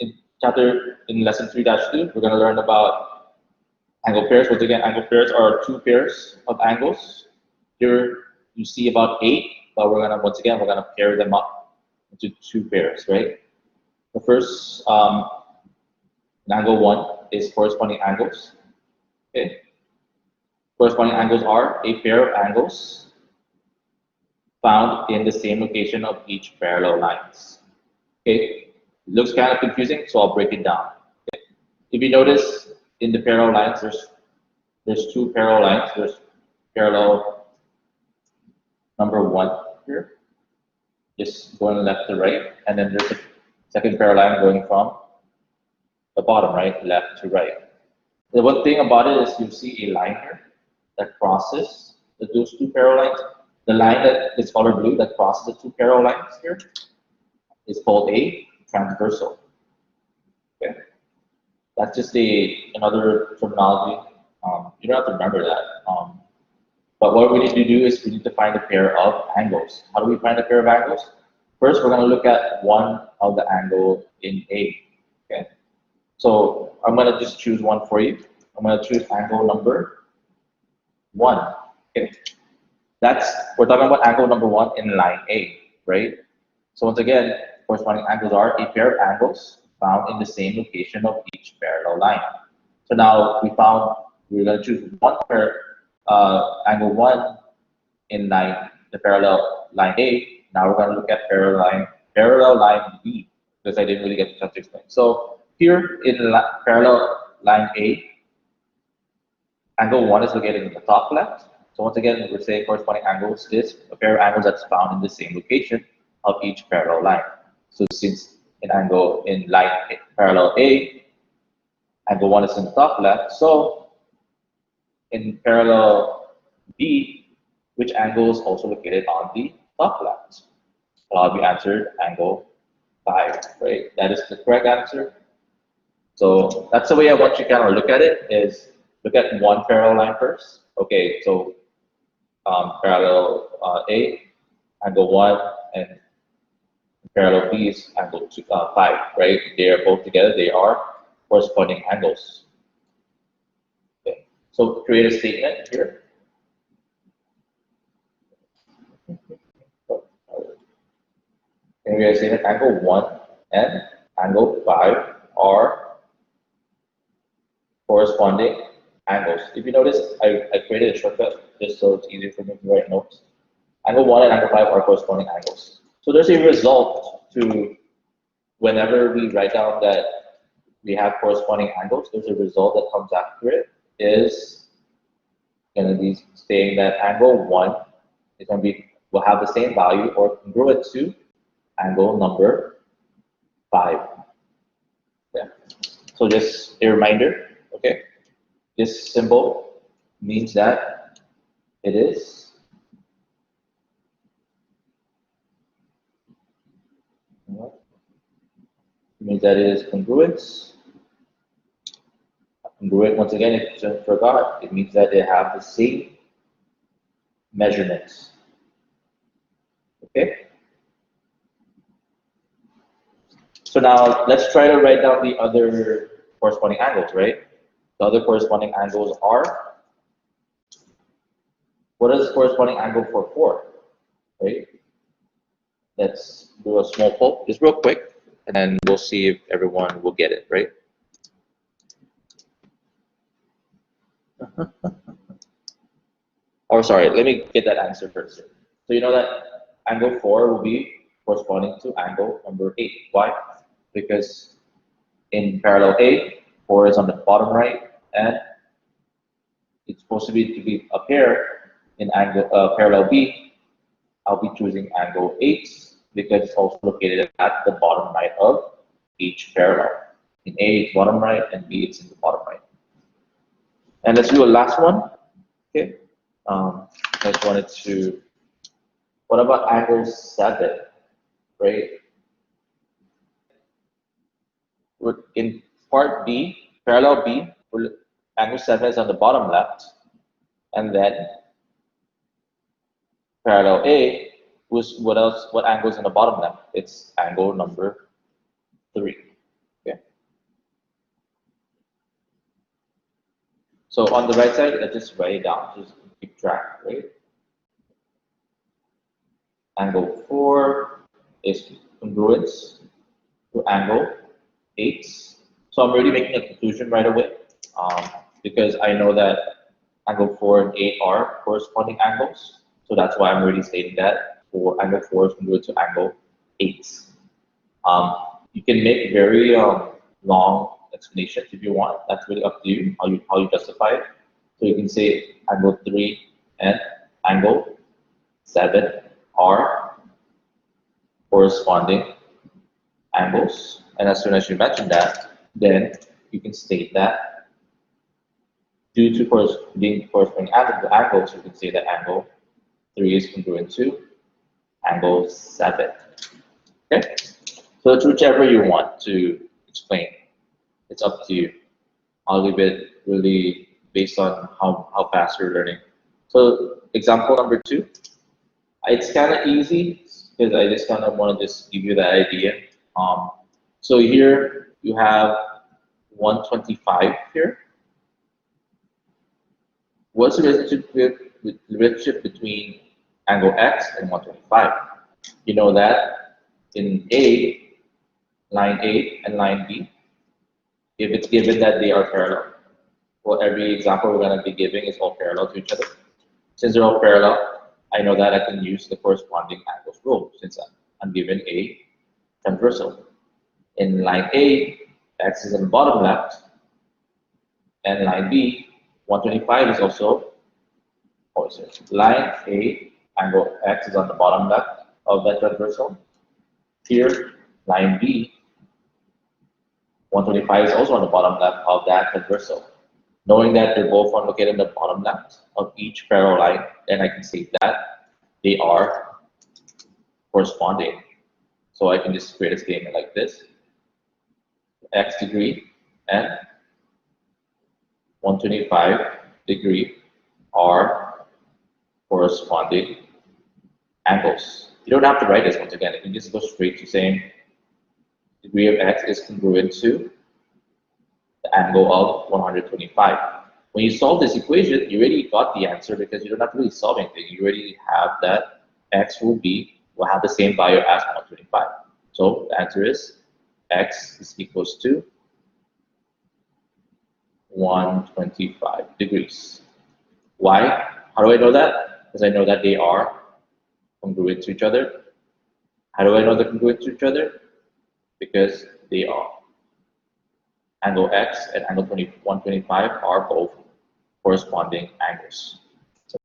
in lesson 3-2, we're going to learn about angle pairs. Once again, angle pairs are two pairs of angles. Here you see about 8, but once again we're gonna pair them up into two pairs, right? The first angle 1 is corresponding angles. Okay, corresponding angles are a pair of angles found in the same location of each parallel lines. Okay, it looks kind of confusing, so I'll break it down. Okay. If you notice in the parallel lines, there's two parallel lines. There's parallel number 1 here, just going left to right, and then there's a second parallel line going from the bottom right, left to right. The one thing about it is you see a line here that crosses those two parallel lines. The line that is colored blue that crosses the two parallel lines here is called a transversal. Okay, that's just another terminology. You don't have to remember that. But what we need to do is we need to find a pair of angles. How do we find a pair of angles? First, we're going to look at one of the angle in A. Okay, so I'm going to just choose one for you. I'm going to choose angle number 1. Okay, we're talking about angle number 1 in line A, right? So once again, corresponding angles are a pair of angles found in the same location of each parallel line. So now we're going to choose one pair, angle 1 in the parallel line A. Now we're going to look at parallel line B, because I didn't really get the chance to explain. So here in parallel line A, angle 1 is located in the top left. So once again, we're saying corresponding angles is a pair of angles that's found in the same location of each parallel line. So since in parallel A, angle 1 is in the top left, so in parallel B, which angle is also located on the top left? Well, we answered angle 5, right? That is the correct answer. So that's the way I want you to kind of look at it, is look at one parallel line first. Okay, so parallel A, angle 1, and parallel B is angle 5, right? They are both together, they are corresponding angles. Okay, so create a statement here. And we are saying that angle 1 and angle 5 are corresponding angles. If you notice, I created a shortcut just so it's easier for me to write notes. Angle 1 and angle 5 are corresponding angles. So there's a result to whenever we write down that we have corresponding angles, there's a result that comes after it is going to be saying that angle 1 is going to will have the same value or congruent to angle number 5. Yeah. So just a reminder, okay? This symbol means that it is congruent. Congruent, once again, if you forgot, it means that they have the same measurements. Okay? So now let's try to write down the other corresponding angles, right? The other corresponding angles are, what is the corresponding angle for 4, right? Let's do a small poll, just real quick, and then we'll see if everyone will get it, right? Or sorry, let me get that answer first. So you know that angle 4 will be corresponding to angle number 8. Why? Because in parallel A, 4 is on the bottom right, and it's supposed to be a pair in parallel B. I'll be choosing angle 8 because it's also located at the bottom right of each parallel. In A, it's bottom right, and B, it's in the bottom right. And let's do a last one. Okay. I just wanted to. What about angle 7? Right. In part B, parallel B, angle 7 is on the bottom left, and then parallel A, what angle is on the bottom left? It's angle number 3. Okay. So on the right side, let's just write it down, just keep track, right? Angle 4 is congruent to angle 8. So I'm already making a conclusion right away because I know that angle 4 and 8 are corresponding angles. So that's why I'm already stating that for angle 4 is congruent to angle 8. You can make very long explanations if you want. That's really up to you how you justify it. So you can say angle 3 and angle 7 are corresponding angles. And as soon as you mention that, then you can state that due to being corresponding angles, you can say that angle 3 is congruent to angle 7. Okay? So it's whichever you want to explain. It's up to you. I'll leave it really based on how fast you're learning. So example number 2, it's kind of easy because I just kind of want to just give you that idea. So here you have 125 here. What's the relationship between angle X and 125? You know that in A, line A and line B, if it's given that they are parallel, well, every example we're going to be giving is all parallel to each other. Since they're all parallel, I know that I can use the corresponding angles rule since I'm given a transversal. In line A, X is in the bottom left, and line B, 125 is also, line A, angle X is on the bottom left of that transversal. Here, line B, 125 is also on the bottom left of that transversal. Knowing that they're both located in the bottom left of each parallel line, then I can say that they are corresponding. So I can just create a statement like this. X degree and 125 degree are corresponding angles. You don't have to write this once again. You can just go straight to saying degree of X is congruent to the angle of 125. When you solve this equation, you already got the answer because you don't have to really solve anything. You already have that X will have the same value as 125. So the answer is X is equals to 125 degrees. Why? How do I know that? Because I know that they are congruent to each other. How do I know they're congruent to each other? Because they are. Angle X and angle 125 are both corresponding angles.